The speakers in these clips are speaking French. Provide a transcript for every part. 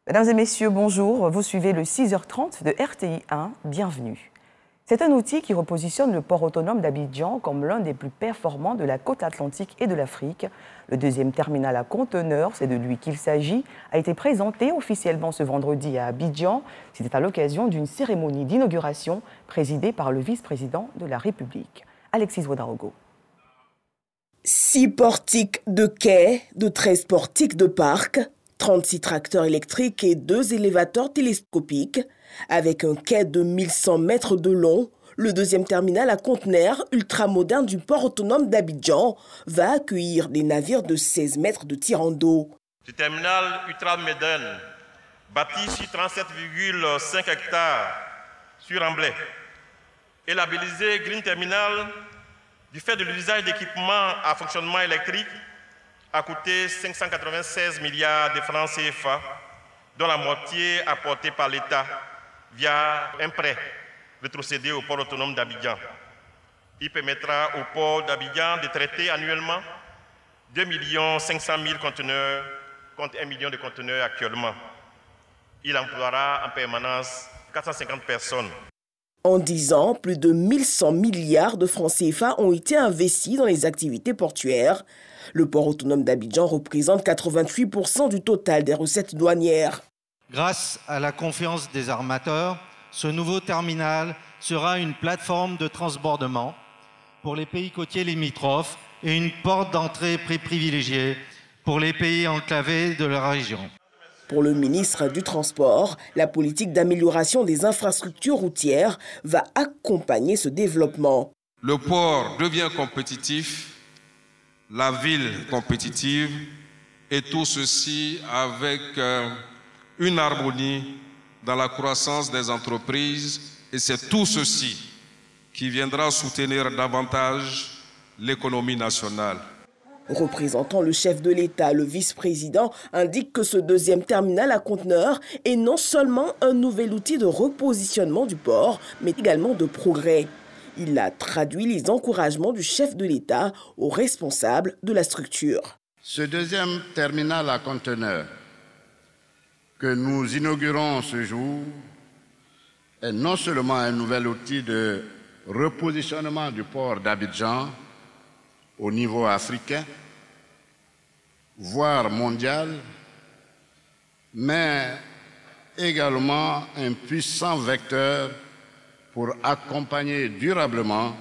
Mesdames et messieurs, bonjour. Vous suivez le 6h30 de RTI 1. Bienvenue. C'est un outil qui repositionne le port autonome d'Abidjan comme l'un des plus performants de la côte atlantique et de l'Afrique. Le deuxième terminal à conteneurs, c'est de lui qu'il s'agit, a été présenté officiellement ce vendredi à Abidjan. C'était à l'occasion d'une cérémonie d'inauguration présidée par le vice-président de la République, Alexis Ouedraogo. 6 portiques de quai, de 13 portiques de parc, 36 tracteurs électriques et 2 élévateurs télescopiques. Avec un quai de 1100 mètres de long, le deuxième terminal à conteneurs ultramoderne du port autonome d'Abidjan va accueillir des navires de 16 mètres de tirant d'eau. Ce terminal ultramoderne, bâti sur 37,5 hectares sur Amblay, est labellisé Green Terminal du fait de l'usage d'équipements à fonctionnement électrique, a coûté 596 milliards de francs CFA, dont la moitié apportée par l'État via un prêt rétrocédé au port autonome d'Abidjan. Il permettra au port d'Abidjan de traiter annuellement 2 500 000 conteneurs contre 1 million de conteneurs actuellement. Il emploiera en permanence 450 personnes. En 10 ans, plus de 1100 milliards de francs CFA ont été investis dans les activités portuaires. Le port autonome d'Abidjan représente 88% du total des recettes douanières. Grâce à la confiance des armateurs, ce nouveau terminal sera une plateforme de transbordement pour les pays côtiers limitrophes et une porte d'entrée privilégiée pour les pays enclavés de la région. Pour le ministre du Transport, la politique d'amélioration des infrastructures routières va accompagner ce développement. Le port devient compétitif, la ville compétitive, et tout ceci avec une harmonie dans la croissance des entreprises, et c'est tout ceci qui viendra soutenir davantage l'économie nationale. Représentant le chef de l'État, le vice-président indique que ce deuxième terminal à conteneurs est non seulement un nouvel outil de repositionnement du port, mais également de progrès. Il a traduit les encouragements du chef de l'État aux responsables de la structure. Ce deuxième terminal à conteneurs que nous inaugurons ce jour est non seulement un nouvel outil de repositionnement du port d'Abidjan au niveau africain, voire mondial, mais également un puissant vecteur pour accompagner durablement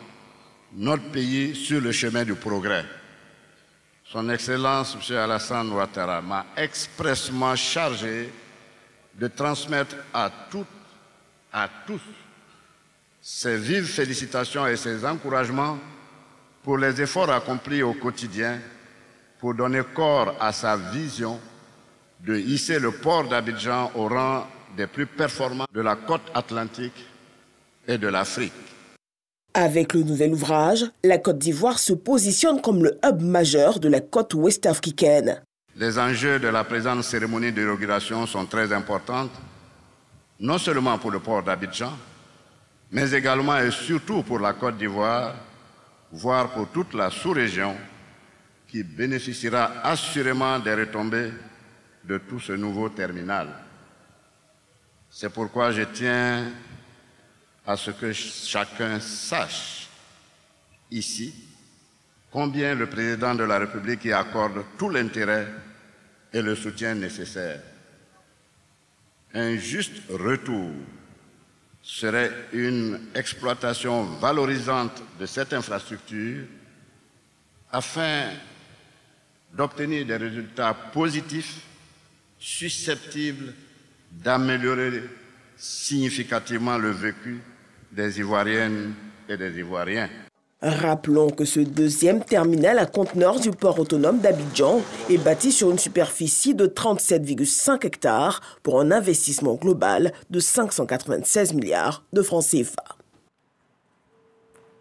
notre pays sur le chemin du progrès. Son Excellence, M. Alassane Ouattara, m'a expressément chargé de transmettre à toutes, à tous, ses vives félicitations et ses encouragements pour les efforts accomplis au quotidien pour donner corps à sa vision de hisser le port d'Abidjan au rang des plus performants de la côte atlantique et de l'Afrique. Avec le nouvel ouvrage, la Côte d'Ivoire se positionne comme le hub majeur de la côte ouest africaine. Les enjeux de la présente cérémonie d'inauguration sont très importants, non seulement pour le port d'Abidjan, mais également et surtout pour la Côte d'Ivoire, voire pour toute la sous-région, qui bénéficiera assurément des retombées de tout ce nouveau terminal. C'est pourquoi je tiens à ce que chacun sache ici combien le président de la République y accorde tout l'intérêt et le soutien nécessaire. Un juste retour serait une exploitation valorisante de cette infrastructure afin d'obtenir des résultats positifs susceptibles d'améliorer significativement le vécu des Ivoiriennes et des Ivoiriens. Rappelons que ce deuxième terminal à conteneurs du port autonome d'Abidjan est bâti sur une superficie de 37,5 hectares pour un investissement global de 596 milliards de francs CFA.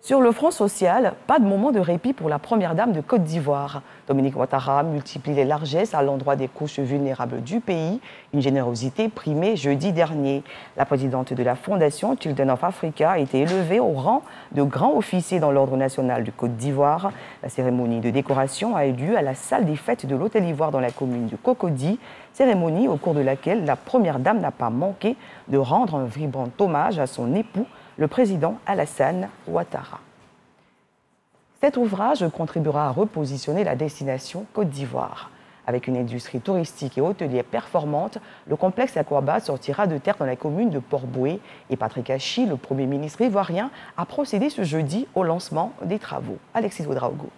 Sur le front social, pas de moment de répit pour la première dame de Côte d'Ivoire. Dominique Ouattara multiplie les largesses à l'endroit des couches vulnérables du pays, une générosité primée jeudi dernier. La présidente de la Fondation Children of Africa a été élevée au rang de grand officier dans l'Ordre national de Côte d'Ivoire. La cérémonie de décoration a eu lieu à la salle des fêtes de l'Hôtel Ivoire dans la commune de Cocody, cérémonie au cours de laquelle la première dame n'a pas manqué de rendre un vibrant hommage à son époux, le président Alassane Ouattara. Cet ouvrage contribuera à repositionner la destination Côte d'Ivoire. Avec une industrie touristique et hôtelière performante, le complexe Aquaba sortira de terre dans la commune de Port-Bouët et Patrick Hachi, le Premier ministre ivoirien, a procédé ce jeudi au lancement des travaux. Alexis Ouedraogo.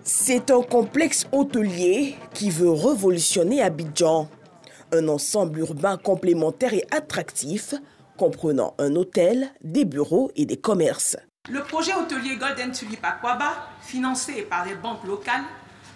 C'est un complexe hôtelier qui veut révolutionner Abidjan. Un ensemble urbain complémentaire et attractif, comprenant un hôtel, des bureaux et des commerces. Le projet hôtelier Golden Tulip Aquaba, financé par les banques locales,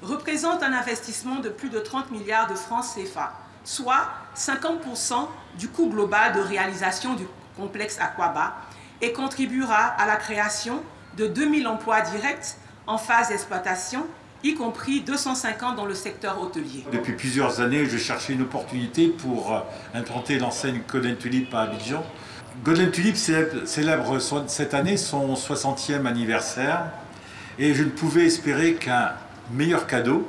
représente un investissement de plus de 30 milliards de francs CFA, soit 50% du coût global de réalisation du complexe Aquaba et contribuera à la création de 2000 emplois directs en phase d'exploitation, y compris 250 dans le secteur hôtelier. Depuis plusieurs années, je cherchais une opportunité pour implanter l'enseigne Golden Tulip à Abidjan. Golden Tulip célèbre cette année son 60e anniversaire et je ne pouvais espérer qu'un meilleur cadeau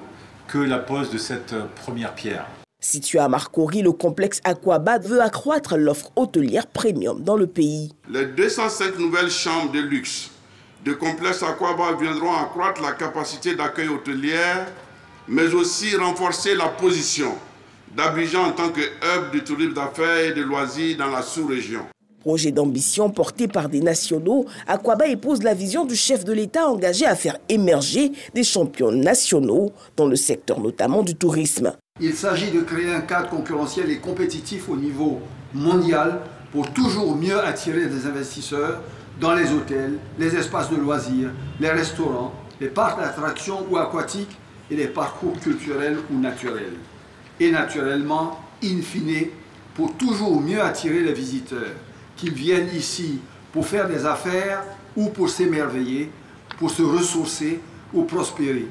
que la pose de cette première pierre. Situé à Marcory, le complexe Aquaba veut accroître l'offre hôtelière premium dans le pays. Les 205 nouvelles chambres de luxe du complexe Aquaba viendront accroître la capacité d'accueil hôtelière, mais aussi renforcer la position d'Abidjan en tant que hub du tourisme d'affaires et de loisirs dans la sous-région. Projet d'ambition porté par des nationaux, Aquaba épouse la vision du chef de l'État engagé à faire émerger des champions nationaux dans le secteur notamment du tourisme. Il s'agit de créer un cadre concurrentiel et compétitif au niveau mondial pour toujours mieux attirer des investisseurs dans les hôtels, les espaces de loisirs, les restaurants, les parcs d'attractions ou aquatiques et les parcours culturels ou naturels. Et naturellement, in fine, pour toujours mieux attirer les visiteurs, qu'ils viennent ici pour faire des affaires ou pour s'émerveiller, pour se ressourcer ou prospérer.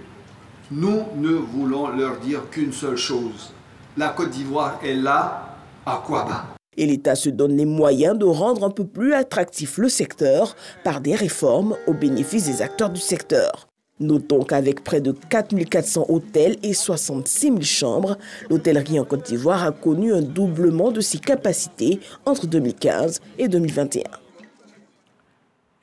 Nous ne voulons leur dire qu'une seule chose. La Côte d'Ivoire est là, Aquaba. Et l'État se donne les moyens de rendre un peu plus attractif le secteur par des réformes au bénéfice des acteurs du secteur. Notons qu'avec près de 4400 hôtels et 66 000 chambres, l'hôtellerie en Côte d'Ivoire a connu un doublement de ses capacités entre 2015 et 2021.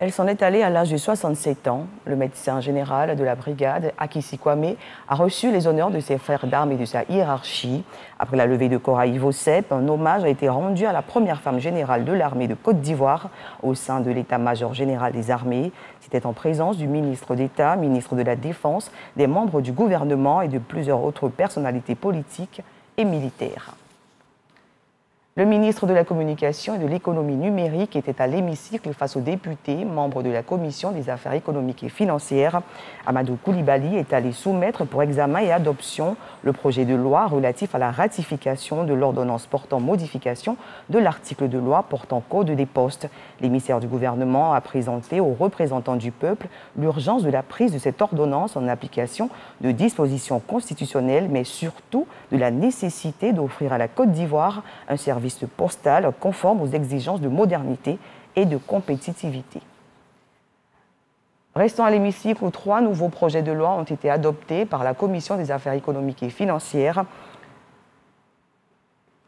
Elle s'en est allée à l'âge de 67 ans. Le médecin général de la brigade, Akissi Kwame, a reçu les honneurs de ses frères d'armes et de sa hiérarchie. Après la levée de corps à Ivo Sepp, un hommage a été rendu à la première femme générale de l'armée de Côte d'Ivoire au sein de l'état-major général des armées. C'était en présence du ministre d'État, ministre de la Défense, des membres du gouvernement et de plusieurs autres personnalités politiques et militaires. Le ministre de la Communication et de l'Économie numérique était à l'hémicycle face aux députés, membres de la Commission des affaires économiques et financières. Amadou Koulibaly est allé soumettre pour examen et adoption le projet de loi relatif à la ratification de l'ordonnance portant modification de l'article de loi portant code des postes. L'émissaire du gouvernement a présenté aux représentants du peuple l'urgence de la prise de cette ordonnance en application de dispositions constitutionnelles, mais surtout de la nécessité d'offrir à la Côte d'Ivoire un service postal conforme aux exigences de modernité et de compétitivité. Restant à l'hémicycle où 3 nouveaux projets de loi ont été adoptés par la Commission des affaires économiques et financières.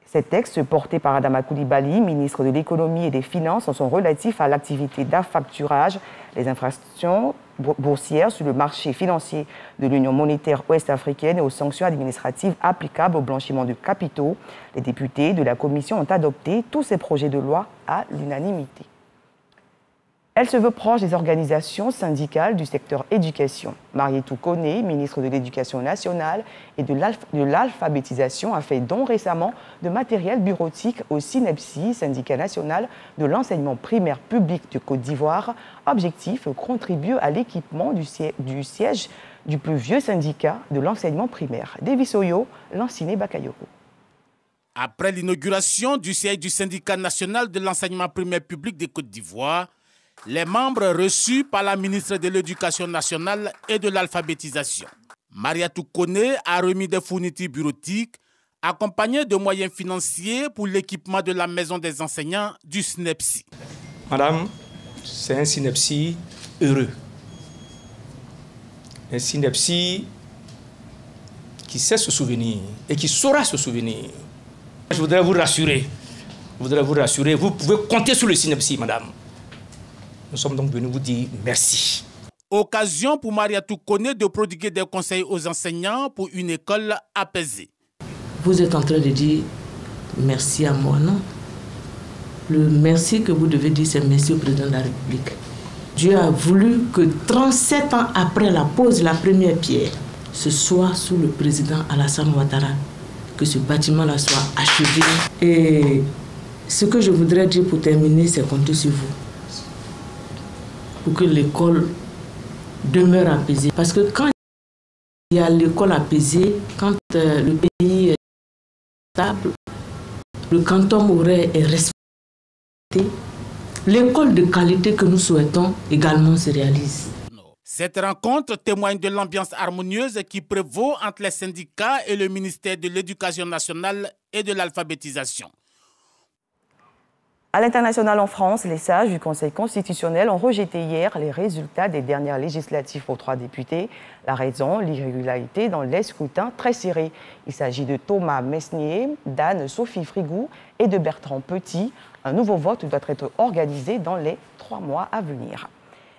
Ces textes, portés par Adama Koulibaly, ministre de l'économie et des finances, sont relatifs à l'activité d'affacturage, les infractions boursières sur le marché financier de l'Union monétaire ouest-africaine et aux sanctions administratives applicables au blanchiment de capitaux. Les députés de la Commission ont adopté tous ces projets de loi à l'unanimité. Elle se veut proche des organisations syndicales du secteur éducation. Marietou Koné, ministre de l'Éducation nationale et de l'alphabétisation, a fait don récemment de matériel bureautique au SYNEPSI, syndicat national de l'enseignement primaire public de Côte d'Ivoire. Objectif, contribuer à l'équipement du siège du plus vieux syndicat de l'enseignement primaire. Davis Oyo, Lanciné Bakayoko. Après l'inauguration du siège du syndicat national de l'enseignement primaire public de Côte d'Ivoire, Les membres reçus par la ministre de l'Éducation nationale et de l'alphabétisation. Mariatou Koné a remis des fournitures bureautiques accompagnées de moyens financiers pour l'équipement de la maison des enseignants du SNEPSI. Madame, c'est un SNEPSI heureux. Un SNEPSI qui sait se souvenir et qui saura se souvenir. Je voudrais vous rassurer. Vous pouvez compter sur le SNEPSI, madame. Nous sommes donc venus vous dire merci. Occasion pour Mariatou Koné de prodiguer des conseils aux enseignants pour une école apaisée. Vous êtes en train de dire merci à moi, non? Le merci que vous devez dire, c'est merci au président de la République. Dieu a voulu que 37 ans après la pose de la première pierre, ce soit sous le président Alassane Ouattara que ce bâtiment-là soit achevé. Et ce que je voudrais dire pour terminer, c'est compter sur vous. Pour que l'école demeure apaisée. Parce que quand il y a l'école apaisée, quand le pays est stable, le canton Morée est respecté, l'école de qualité que nous souhaitons également se réalise. Cette rencontre témoigne de l'ambiance harmonieuse qui prévaut entre les syndicats et le ministère de l'Éducation nationale et de l'alphabétisation. À l'international en France, les sages du Conseil constitutionnel ont rejeté hier les résultats des dernières législatives pour 3 députés. La raison, l'irrégularité dans les scrutins très serrés. Il s'agit de Thomas Mesnier, d'Anne-Sophie Frigou et de Bertrand Petit. Un nouveau vote doit être organisé dans les 3 mois à venir.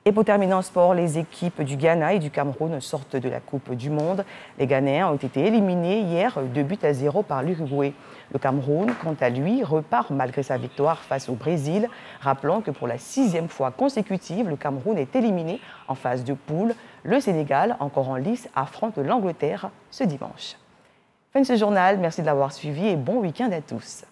Et pour terminer en sport, les équipes du Ghana et du Cameroun sortent de la Coupe du Monde. Les Ghanéens ont été éliminés hier 2-0 par l'Uruguay. Le Cameroun, quant à lui, repart malgré sa victoire face au Brésil. Rappelons que pour la 6e fois consécutive, le Cameroun est éliminé en phase de poule. Le Sénégal, encore en lice, affronte l'Angleterre ce dimanche. Fin de ce journal, merci de l'avoir suivi et bon week-end à tous.